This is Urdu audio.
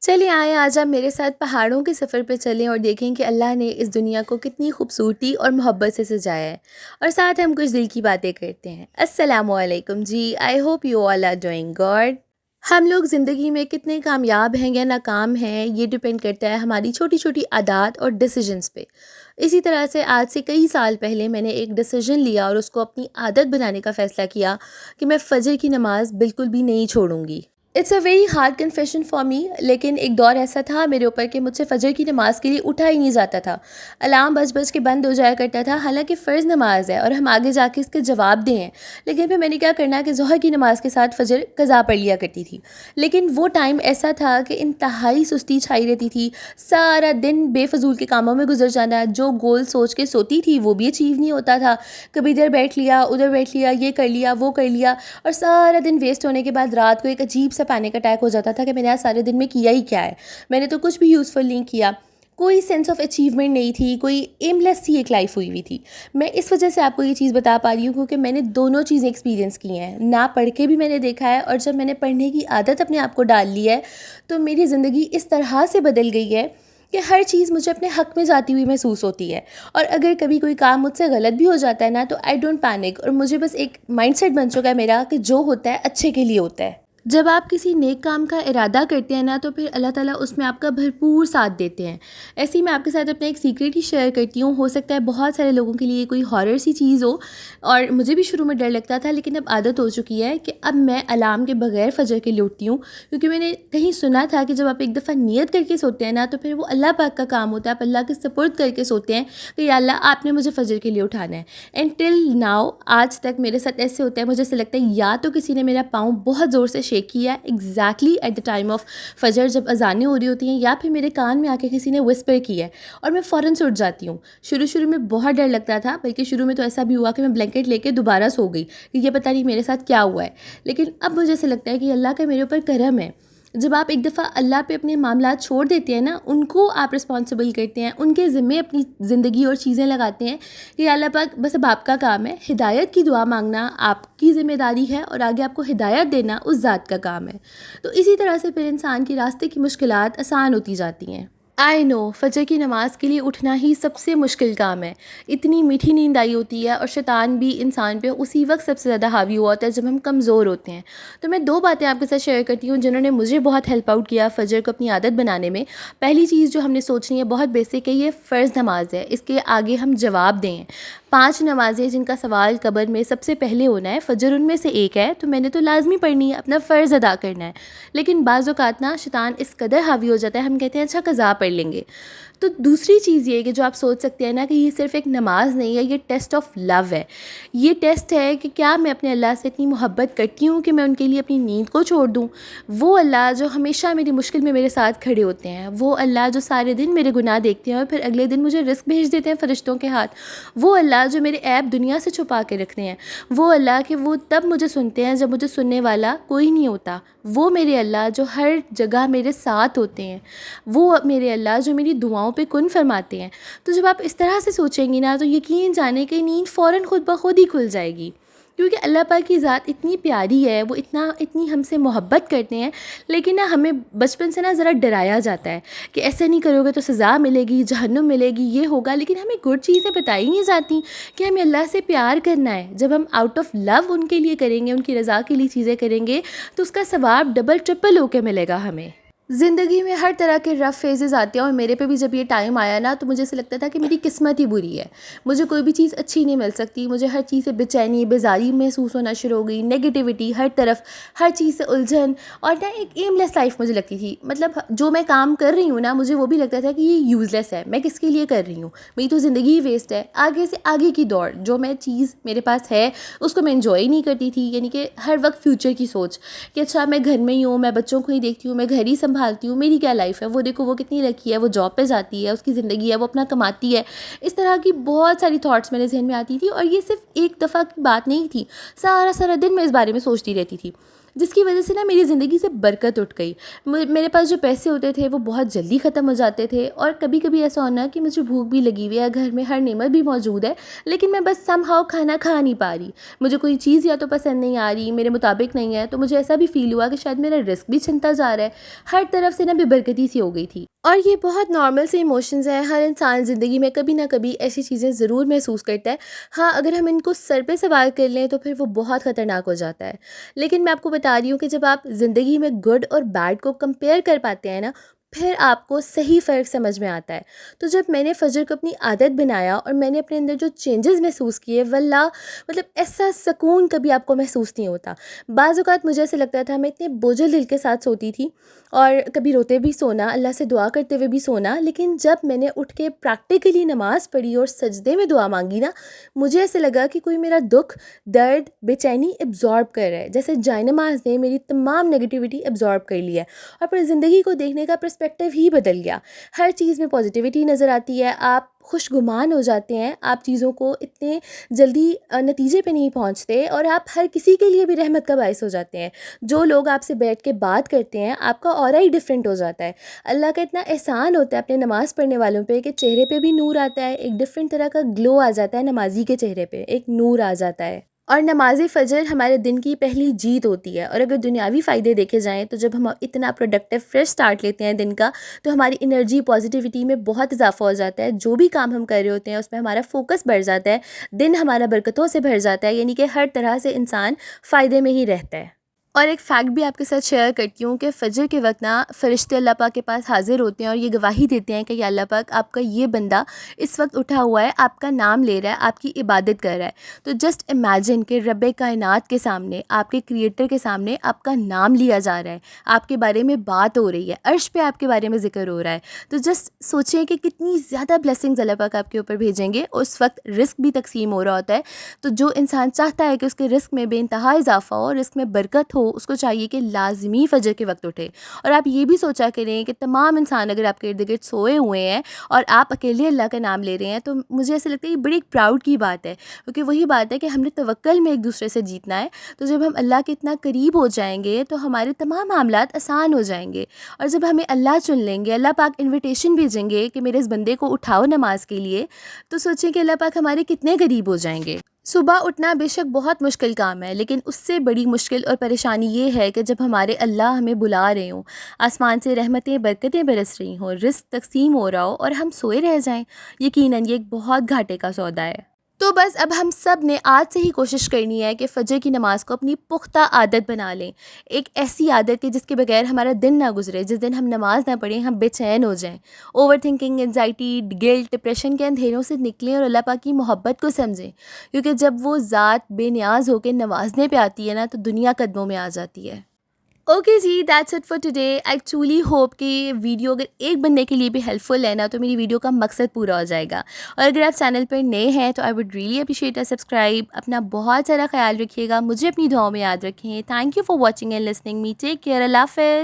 چلیے آئیں آج آپ میرے ساتھ پہاڑوں کے سفر پہ چلیں اور دیکھیں کہ اللہ نے اس دنیا کو کتنی خوبصورتی اور محبت سے سجایا ہے، اور ساتھ ہم کچھ دل کی باتیں کرتے ہیں۔ السلام علیکم جی، I hope you all are doing good. ہم لوگ زندگی میں کتنے کامیاب ہیں یا ناکام ہیں، یہ ڈپینڈ کرتا ہے ہماری چھوٹی چھوٹی عادات اور ڈیسیجنز پہ۔ اسی طرح سے آج سے کئی سال پہلے میں نے ایک ڈیسیجن لیا اور اس کو اپنی عادت بنانے کا فیصلہ کیا کہ میں فجر کی نماز بالکل بھی نہیں چھوڑوں گی۔ It's a very hard confession for me, لیکن ایک دور ایسا تھا میرے اوپر کہ مجھ سے فجر کی نماز کے لیے اٹھا ہی نہیں جاتا تھا۔ الارم بج بج کے بند ہو جایا کرتا تھا، حالانکہ فرض نماز ہے اور ہم آگے جا کے اس کے جواب دیں ہیں، لیکن پھر میں نے کیا کرنا کہ ظہر کی نماز کے ساتھ فجر قضا پڑھ لیا کرتی تھی۔ لیکن وہ ٹائم ایسا تھا کہ انتہائی سستی چھائی رہتی تھی، سارا دن بے فضول کے کاموں میں گزر جانا، جو گول سوچ کے سوتی تھی وہ بھی اچیو نہیں ہوتا تھا، کبھی ادھر بیٹھ لیا ادھر بیٹھ لیا، یہ کر لیا وہ کر لیا، اور سارا دن ویسٹ ہونے کے بعد رات کو ایک عجیب سا پینک اٹیک ہو جاتا تھا کہ میں نے آج سارے دن میں کیا ہی کیا ہے، میں نے تو کچھ بھی یوزفل نہیں کیا، کوئی سینس آف اچیومنٹ نہیں تھی، کوئی ایم لیس سی ایک لائف ہوئی تھی۔ میں اس وجہ سے آپ کو یہ چیز بتا پا رہی ہوں کیونکہ میں نے دونوں چیزیں ایکسپیرینس کی ہیں، نہ پڑھ کے بھی میں نے دیکھا ہے، اور جب میں نے پڑھنے کی عادت اپنے آپ کو ڈال لی ہے تو میری زندگی اس طرح سے بدل گئی ہے کہ ہر چیز مجھے اپنے حق میں جاتی ہوئی محسوس ہوتی ہے، اور اگر کبھی کوئی کام مجھ سے غلط بھی ہو جاتا ہے نا تو آئی ڈونٹ پینک، اور مجھے بس ایک مائنڈ سیٹ بن چکا ہے میرا کہ جو ہوتا ہے اچھے کے لیے ہوتا ہے۔ جب آپ کسی نیک کام کا ارادہ کرتے ہیں نا تو پھر اللہ تعالیٰ اس میں آپ کا بھرپور ساتھ دیتے ہیں۔ ایسے ہی میں آپ کے ساتھ اپنا ایک سیکریٹ ہی شیئر کرتی ہوں، ہو سکتا ہے بہت سارے لوگوں کے لیے کوئی ہارر سی چیز ہو، اور مجھے بھی شروع میں ڈر لگتا تھا، لیکن اب عادت ہو چکی ہے کہ اب میں الارم کے بغیر فجر کے لیے اٹھتی ہوں، کیونکہ میں نے کہیں سنا تھا کہ جب آپ ایک دفعہ نیت کر کے سوتے ہیں نا تو پھر وہ اللہ پاک کا کام ہوتا ہے، آپ اللہ کے سپرد کر کے سوتے ہیں کہ یا اللہ آپ نے مجھے فجر کے لیے اٹھانا ہے۔ اینڈ ٹل ناؤ، آج تک میرے ساتھ ایسے ہوتا ہے، مجھے ایسا لگتا ہے یا تو کسی نے میرا پاؤں بہت زور سے شیک کیا ہے exactly at the time of فجر جب اذانیں ہو رہی ہوتی ہیں، یا پھر میرے کان میں آ کے کسی نے وسپر کیا ہے، اور میں فوراً سے اٹھ جاتی ہوں۔ شروع میں بہت ڈر لگتا تھا، بلکہ شروع میں تو ایسا بھی ہوا کہ میں بلینکٹ لے کے دوبارہ سو گئی کہ یہ پتہ نہیں میرے ساتھ کیا ہوا ہے، لیکن اب مجھے ایسا لگتا ہے کہ اللہ کا میرے اوپر کرم ہے۔ جب آپ ایک دفعہ اللہ پہ اپنے معاملات چھوڑ دیتے ہیں نا، ان کو آپ رسپانسبل کرتے ہیں، ان کے ذمے اپنی زندگی اور چیزیں لگاتے ہیں کہ اللہ پاک بس اب آپ کا کام ہے، ہدایت کی دعا مانگنا آپ کی ذمہ داری ہے، اور آگے آپ کو ہدایت دینا اس ذات کا کام ہے۔ تو اسی طرح سے پھر انسان کے راستے کی مشکلات آسان ہوتی جاتی ہیں۔ آئی نو فجر کی نماز کے لیے اٹھنا ہی سب سے مشکل کام ہے، اتنی میٹھی نیند آئی ہوتی ہے، اور شیطان بھی انسان پہ اسی وقت سب سے زیادہ حاوی ہوا ہوتا ہے جب ہم کمزور ہوتے ہیں۔ تو میں دو باتیں آپ کے ساتھ شیئر کرتی ہوں جنہوں نے مجھے بہت ہیلپ آؤٹ کیا فجر کو اپنی عادت بنانے میں۔ پہلی چیز جو ہم نے سوچنی ہے بہت بیسک ہے، یہ فرض نماز ہے، اس کے آگے ہم جواب دیں۔ 5 نمازیں جن کا سوال قبر میں سب سے پہلے ہونا ہے، فجر ان میں سے ایک ہے، تو میں نے تو لازمی پڑھنی ہے، اپنا فرض ادا کرنا ہے۔ لیکن بعض اوقات نا شیطان اس قدر حاوی ہو جاتا ہے، ہم کہتے ہیں اچھا قضا پڑھ لیں گے۔ تو دوسری چیز یہ ہے کہ جو آپ سوچ سکتے ہیں نا کہ یہ صرف ایک نماز نہیں ہے، یہ ٹیسٹ آف لو ہے۔ یہ ٹیسٹ ہے کہ کیا میں اپنے اللہ سے اتنی محبت کرتی ہوں کہ میں ان کے لیے اپنی نیند کو چھوڑ دوں۔ وہ اللہ جو ہمیشہ میری مشکل میں میرے ساتھ کھڑے ہوتے ہیں، وہ اللہ جو سارے دن میرے گناہ دیکھتے ہیں اور پھر اگلے دن مجھے رزق بھیج دیتے ہیں فرشتوں کے ہاتھ، وہ اللہ جو میرے عیب دنیا سے چھپا کے رکھتے ہیں، وہ اللہ کہ وہ تب مجھے سنتے ہیں جب مجھے سننے والا کوئی نہیں ہوتا، وہ میرے اللہ جو ہر جگہ میرے ساتھ ہوتے ہیں، وہ میرے اللہ جو میری دعاؤں پہ کن فرماتے ہیں۔ تو جب آپ اس طرح سے سوچیں گی نا تو یقین جانے کہ نیند فوراً خود بخود ہی کھل جائے گی، کیونکہ اللہ پاک کی ذات اتنی پیاری ہے، وہ اتنی ہم سے محبت کرتے ہیں، لیکن نا ہمیں بچپن سے نا ذرا ڈرایا جاتا ہے کہ ایسا نہیں کرو گے تو سزا ملے گی، جہنم ملے گی، یہ ہوگا، لیکن ہمیں گڈ چیزیں بتائی نہیں جاتی کہ ہمیں اللہ سے پیار کرنا ہے۔ جب ہم آؤٹ آف لو ان کے لیے کریں گے، ان کی رضا کے لیے چیزیں کریں گے تو اس کا ثواب ڈبل ٹرپل ہو کے ملے گا ہمیں۔ زندگی میں ہر طرح کے رف فیزز آتے ہیں، اور میرے پہ بھی جب یہ ٹائم آیا نا تو مجھے ایسا لگتا تھا کہ میری قسمت ہی بری ہے، مجھے کوئی بھی چیز اچھی نہیں مل سکتی، مجھے ہر چیز سے بے چینی بیزاری محسوس ہونا شروع ہو گئی، نیگیٹیوٹی ہر طرف، ہر چیز سے الجھن، اور نا ایک ایم لیس لائف مجھے لگتی تھی۔ مطلب جو میں کام کر رہی ہوں نا مجھے وہ بھی لگتا تھا کہ یہ یوز لیس ہے، میں کس کے لیے کر رہی ہوں، میری تو زندگی ہی ویسٹ ہے۔ آگے سے آگے کی دوڑ، جو میں چیز میرے پاس ہے اس کو میں انجوائے نہیں کرتی تھی، یعنی کہ ہر وقت فیوچر کی سوچ کہ اچھا میں گھر میں ہی ہوں، میں بچوں کو ہی دیکھتی ہوں، میں گھر ہی سنبھالتی ہوں، میری کیا لائف ہے، وہ دیکھو وہ کتنی لکی ہے، وہ جاب پہ جاتی ہے، اس کی زندگی ہے، وہ اپنا کماتی ہے۔ اس طرح کی بہت ساری تھاٹس میرے ذہن میں آتی تھی، اور یہ صرف ایک دفعہ کی بات نہیں تھی، سارا دن میں اس بارے میں سوچتی رہتی تھی۔ جس کی وجہ سے نا میری زندگی سے برکت اٹھ گئی. میرے پاس جو پیسے ہوتے تھے وہ بہت جلدی ختم ہو جاتے تھے, اور کبھی کبھی ایسا ہونا کہ مجھے بھوک بھی لگی ہوئی ہے, گھر میں ہر نعمت بھی موجود ہے, لیکن میں بس سم ہاؤ کھانا کھا نہیں پا رہی. مجھے کوئی چیز یا تو پسند نہیں آ رہی, میرے مطابق نہیں ہے, تو مجھے ایسا بھی فیل ہوا کہ شاید میرا رزق بھی چھنتا جا رہا ہے. ہر طرف سے نا بے برکتی سی ہو گئی تھی. اور یہ بہت نارمل سے ایموشنز ہیں, ہر انسان زندگی میں کبھی نہ کبھی ایسی چیزیں ضرور محسوس کرتا ہے. ہاں, اگر ہم ان کو سر پہ سوار کر لیں تو پھر وہ بہت خطرناک ہو جاتا ہے. لیکن میں آپ کو بتا رہی ہوں کہ جب آپ زندگی میں گڈ اور بیڈ کو کمپیئر کر پاتے ہیں نا, پھر آپ کو صحیح فرق سمجھ میں آتا ہے. تو جب میں نے فجر کو اپنی عادت بنایا اور میں نے اپنے اندر جو چینجز محسوس کیے, واللہ مطلب ایسا سکون کبھی آپ کو محسوس نہیں ہوتا. بعض اوقات مجھے ایسے لگتا تھا میں اتنے بوجھل دل کے ساتھ سوتی تھی, اور کبھی روتے بھی سونا, اللہ سے دعا کرتے ہوئے بھی سونا. لیکن جب میں نے اٹھ کے پریکٹیکلی نماز پڑھی اور سجدے میں دعا مانگی نا, مجھے ایسے لگا کہ کوئی میرا دکھ, درد, بے چینی ایبزارب کر رہا ہے, جیسے جائے نماز نے میری تمام نگیٹیوٹی ایبزارب کر لی ہے, اور پھر زندگی کو دیکھنے کا پرسپیکٹیو ہی بدل گیا. ہر چیز میں پازیٹیوٹی نظر آتی ہے, آپ خوش گمان ہو جاتے ہیں, آپ چیزوں کو اتنے جلدی نتیجے پہ نہیں پہنچتے, اور آپ ہر کسی کے لیے بھی رحمت کا باعث ہو جاتے ہیں. جو لوگ آپ سے بیٹھ کے بات کرتے ہیں, آپ کا اورا ہی ڈفرینٹ ہو جاتا ہے. اللہ کا اتنا احسان ہوتا ہے اپنے نماز پڑھنے والوں پہ کہ چہرے پہ بھی نور آتا ہے, ایک ڈفرینٹ طرح کا گلو آ جاتا ہے نمازی کے چہرے پہ, ایک نور آ جاتا ہے. اور نماز فجر ہمارے دن کی پہلی جیت ہوتی ہے. اور اگر دنیاوی فائدے دیکھے جائیں تو جب ہم اتنا پروڈکٹیو فریش سٹارٹ لیتے ہیں دن کا, تو ہماری انرجی, پازیٹیوٹی میں بہت اضافہ ہو جاتا ہے. جو بھی کام ہم کر رہے ہوتے ہیں اس میں ہمارا فوکس بڑھ جاتا ہے, دن ہمارا برکتوں سے بھر جاتا ہے, یعنی کہ ہر طرح سے انسان فائدے میں ہی رہتا ہے. اور ایک فیکٹ بھی آپ کے ساتھ شیئر کرتی ہوں کہ فجر کے وقت نا فرشتے اللہ پاک کے پاس حاضر ہوتے ہیں اور یہ گواہی دیتے ہیں کہ یا اللہ پاک, آپ کا یہ بندہ اس وقت اٹھا ہوا ہے, آپ کا نام لے رہا ہے, آپ کی عبادت کر رہا ہے. تو جسٹ امیجن کہ رب کائنات کے سامنے, آپ کے کریٹر کے سامنے آپ کا نام لیا جا رہا ہے, آپ کے بارے میں بات ہو رہی ہے, عرش پہ آپ کے بارے میں ذکر ہو رہا ہے. تو جسٹ سوچیں کہ کتنی زیادہ بلیسنگز اللہ پاک آپ کے اوپر بھیجیں گے. اس وقت رزق بھی تقسیم ہو رہا ہوتا ہے. تو جو انسان چاہتا ہے کہ اس کے رزق میں بے انتہا اضافہ ہو, رزق میں برکت ہو, اس کو چاہیے کہ لازمی فجر کے وقت اٹھے. اور آپ یہ بھی سوچا کریں کہ تمام انسان اگر آپ کے ارد گرد سوئے ہوئے ہیں اور آپ اکیلے اللہ کا نام لے رہے ہیں, تو مجھے ایسا لگتا ہے یہ بڑی ایک پراؤڈ کی بات ہے, کیونکہ وہی بات ہے کہ ہم نے توکل میں ایک دوسرے سے جیتنا ہے. تو جب ہم اللہ کے اتنا قریب ہو جائیں گے تو ہمارے تمام معاملات آسان ہو جائیں گے. اور جب ہمیں اللہ چن لیں گے, اللہ پاک انویٹیشن بھیجیں گے کہ میرے اس بندے کو اٹھاؤ نماز کے لیے, تو سوچیں کہ اللہ پاک ہمارے کتنے قریب ہو جائیں گے. صبح اٹھنا بے شک بہت مشکل کام ہے, لیکن اس سے بڑی مشکل اور پریشانی یہ ہے کہ جب ہمارے اللہ ہمیں بلا رہے ہوں, آسمان سے رحمتیں برکتیں برس رہی ہوں, رزق تقسیم ہو رہا ہو, اور ہم سوئے رہ جائیں, یقیناً یہ ایک بہت گھاٹے کا سودا ہے. تو بس اب ہم سب نے آج سے ہی کوشش کرنی ہے کہ فجر کی نماز کو اپنی پختہ عادت بنا لیں. ایک ایسی عادت کہ جس کے بغیر ہمارا دن نہ گزرے, جس دن ہم نماز نہ پڑھیں ہم بے چین ہو جائیں. Over thinking, anxiety, guilt, depression کے اندھیروں سے نکلیں اور اللہ پاک کی محبت کو سمجھیں, کیونکہ جب وہ ذات بے نیاز ہو کے نوازنے پہ آتی ہے نا, تو دنیا قدموں میں آ جاتی ہے. اوکے جی, that's it for today. I truly hope کہ یہ ویڈیو اگر ایک بندے کے لیے بھی ہیلپ فل ہے نا, تو میری ویڈیو کا مقصد پورا ہو جائے گا. اور اگر آپ چینل پر نئے ہیں تو I would really appreciate subscribe. اپنا بہت سارا خیال رکھیے گا, مجھے اپنی دعاؤں میں یاد رکھیں. Thank you for watching and listening me. Take care. اللہ حافظ.